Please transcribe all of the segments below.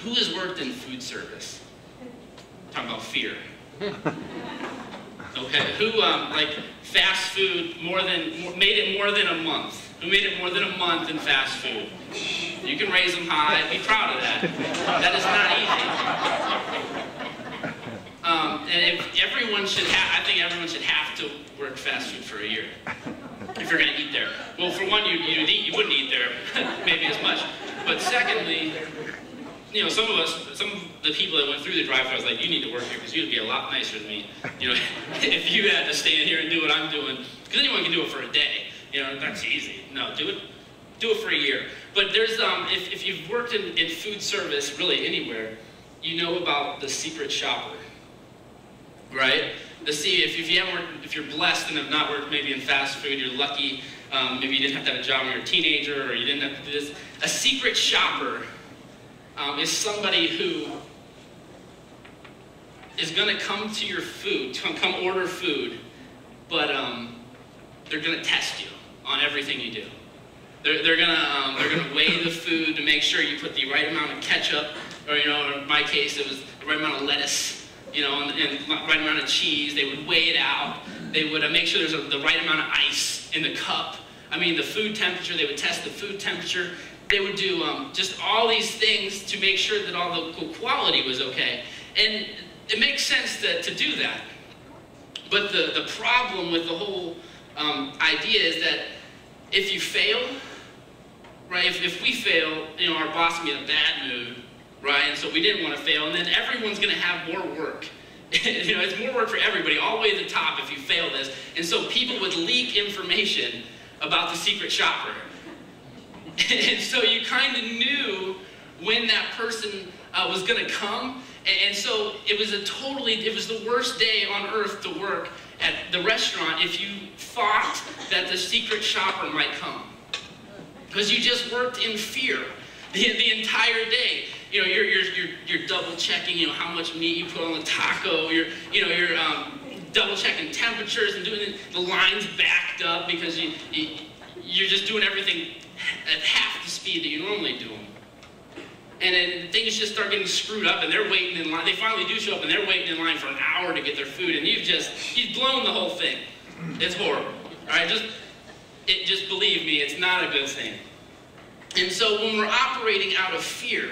Who has worked in food service? Talking about fear. Okay, who like fast food made it more than a month? Who made it more than a month in fast food? You can raise them high. Be proud of that. That is not easy. And if everyone should have, I think everyone should have to work fast food for a year if you're going to eat there. Well, for one, you wouldn't eat there maybe as much. But secondly, you know, some of the people that went through the drive-thru, I was like, you need to work here because you'd be a lot nicer than me. You know, if you had to stand here and do what I'm doing, because anyone can do it for a day. You know, that's easy. No, do it for a year. But there's if you've worked in food service, really anywhere, you know about the secret shopper, right? If you haven't worked, if you're blessed and have not worked maybe in fast food, you're lucky. Maybe you didn't have to have a job when you were a teenager, or you didn't have to do this. A secret shopper is somebody who is going to come to your food, come order food, but they're going to test you on everything you do. They're gonna weigh the food to make sure you put the right amount of ketchup, or you know, in my case, it was the right amount of lettuce, you know, and the right amount of cheese. They would weigh it out. They would make sure there's the right amount of ice in the cup. I mean, the food temperature. They would test the food temperature. They would do just all these things to make sure that all the quality was okay. And it makes sense to do that. But the problem with the whole idea is that if you fail, right, if we fail, you know, our boss will be in a bad mood, right, and so we didn't want to fail, and then everyone's going to have more work. You know, it's more work for everybody, all the way to the top if you fail this. And so people would leak information about the secret shopper. And so you kind of knew when that person was going to come. And so it was the worst day on earth to work at the restaurant if you thought that the secret shopper might come. Because you just worked in fear the entire day. You know, you're double checking, you know, how much meat you put on the taco. You're double checking temperatures and doing the lines backed up because you're just doing everything at half the speed that you normally do them. And then things just start getting screwed up, and they're waiting in line. They finally do show up, and they're waiting in line for an hour to get their food, and you've blown the whole thing. It's horrible. All right, just believe me, it's not a good thing. And so when we're operating out of fear,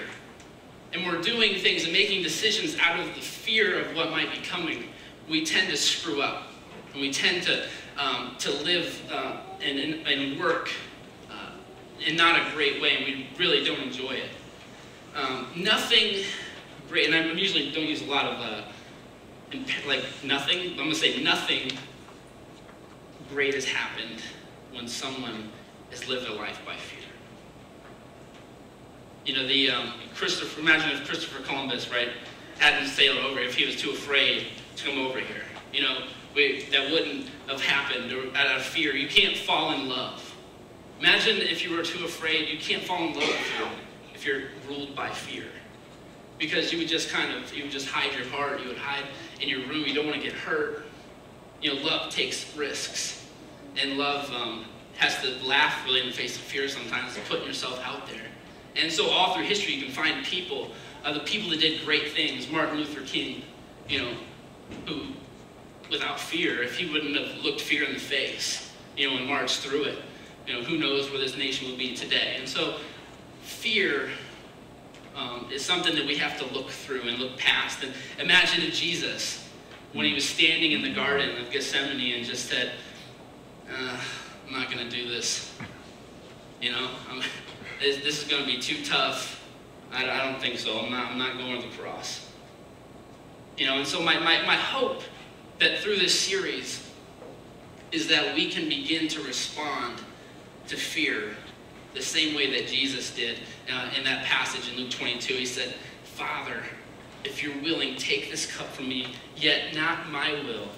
and we're doing things and making decisions out of the fear of what might be coming, we tend to screw up, and we tend to live and work in not a great way, and we really don't enjoy it. Nothing great, and I usually don't use a lot of like nothing. I'm going to say nothing great has happened when someone has lived a life by fear. You know, imagine if Christopher Columbus, right, hadn't sailed over, if he was too afraid to come over here. You know, that wouldn't have happened out of fear. You can't fall in love. Imagine if you were too afraid. You can't fall in love if you're ruled by fear. Because you would just hide your heart, you would hide in your room, you don't want to get hurt. You know, love takes risks. And love has to laugh really in the face of fear sometimes, putting yourself out there. And so all through history you can find people, the people that did great things, Martin Luther King, you know, who, without fear, if he wouldn't have looked fear in the face, you know, and marched through it, you know, who knows where this nation would be today. And so fear is something that we have to look through and look past. And imagine Jesus when he was standing in the Garden of Gethsemane and just said, I'm not going to do this. You know, this is going to be too tough. I don't think so. I'm not going to the cross. You know, and so my hope that through this series is that we can begin to respond to fear the same way that Jesus did in that passage in Luke 22. He said, Father, if you're willing, take this cup from me, yet not my will,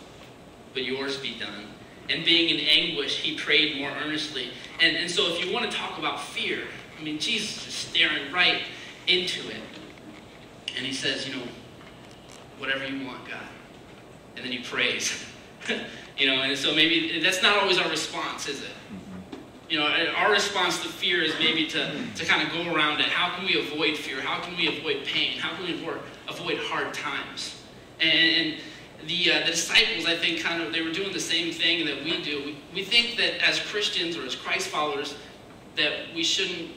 but yours be done. And being in anguish, he prayed more earnestly. And so if you want to talk about fear, I mean, Jesus is staring right into it. And he says, you know, whatever you want, God. And then he prays. You know, and so maybe that's not always our response, is it? You know, our response to fear is maybe to kind of go around it. How can we avoid fear? How can we avoid pain? How can we avoid hard times? And the disciples, I think, they were doing the same thing that we do. We think that as Christians or as Christ followers, that we shouldn't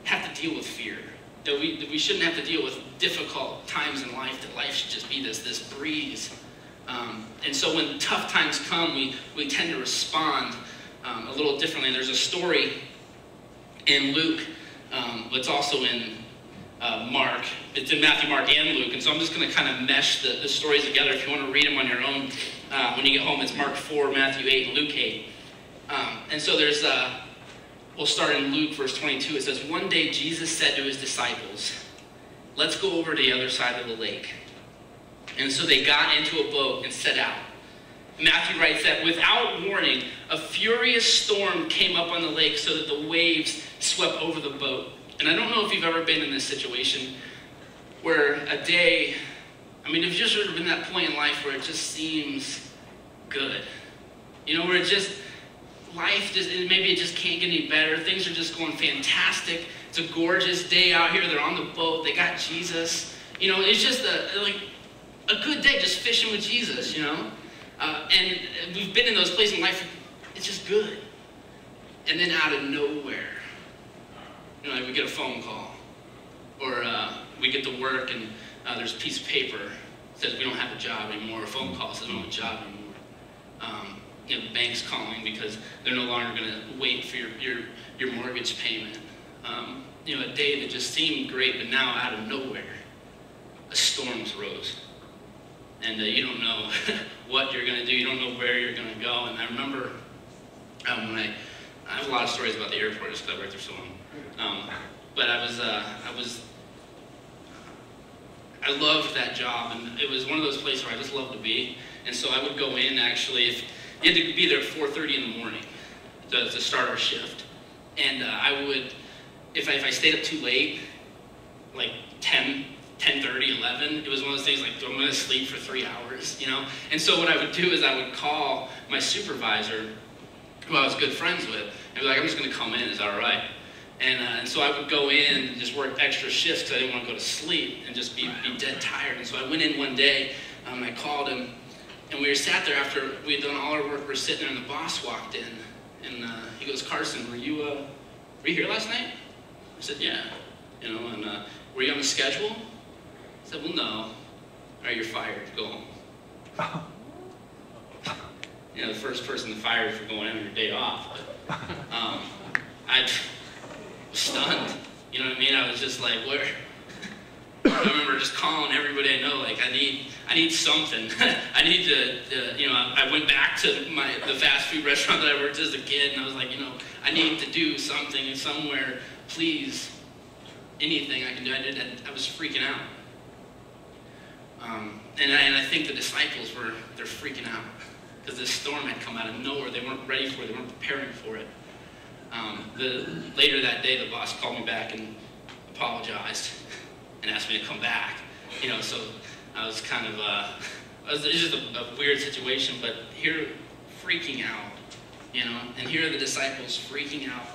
have to deal with fear. That we shouldn't have to deal with difficult times in life. That life should just be this breeze. And so when tough times come, we tend to respond a little differently. There's a story in Luke, it's also in Mark. It's in Matthew, Mark, and Luke. And so I'm just going to kind of mesh the stories together. If you want to read them on your own, when you get home, it's Mark 4, Matthew 8, and Luke 8. And so there's, we'll start in Luke, verse 22. It says, "One day Jesus said to his disciples, 'Let's go over to the other side of the lake.' And so they got into a boat and set out." Matthew writes that without warning, a furious storm came up on the lake so that the waves swept over the boat. And I don't know if you've ever been in this situation where a day, have you just sort of been that point in life where it just seems good? You know, where maybe it just can't get any better. Things are just going fantastic. It's a gorgeous day out here. They're on the boat. They got Jesus. You know, it's just a good day just fishing with Jesus, you know? And we've been in those places in life, it's just good. And then out of nowhere, you know, we get a phone call. Or we get to work and there's a piece of paper that says we don't have a job anymore. Or a phone call says we don't have a job anymore. You know, the bank's calling because they're no longer going to wait for your mortgage payment. You know, a day that just seemed great, but now out of nowhere, a storm's rose. And you don't know what you're going to do. You don't know where you're going to go. And I remember when I have a lot of stories about the airport just because I worked there so long. But I loved that job, and it was one of those places where I just loved to be. And so I would go in, actually, if you had to be there at 4:30 in the morning to start our shift. And I would, if I stayed up too late, like 10:30, 11, it was one of those things like, I'm going to sleep for 3 hours, you know? And so what I would do is I would call my supervisor, who I was good friends with, and be like, I'm just going to come in, is that all right? And so I would go in and just work extra shifts because I didn't want to go to sleep and just be dead tired. And so I went in one day, I called him, and we were sat there after we had done all our work. We were sitting there, and the boss walked in, and he goes, "Carson, were you here last night?" I said, "Yeah." You know, and were you on the schedule? I said, "Well, no." "All right, you're fired. Go home." You know, the first person fired for going in on your day off. But I was stunned. You know what I mean? I was just like, where? I remember just calling everybody I know, like, I need something. I need to, you know, I went back to the fast food restaurant that I worked as a kid, and I was like, you know, I need to do something somewhere. Please, anything I can do. I was freaking out. And I think the disciples they're freaking out because this storm had come out of nowhere. They weren't ready for it. They weren't preparing for it. Later that day, the boss called me back and apologized and asked me to come back. You know, so I was kind of, it was just a weird situation, but here, freaking out, you know, and here are the disciples freaking out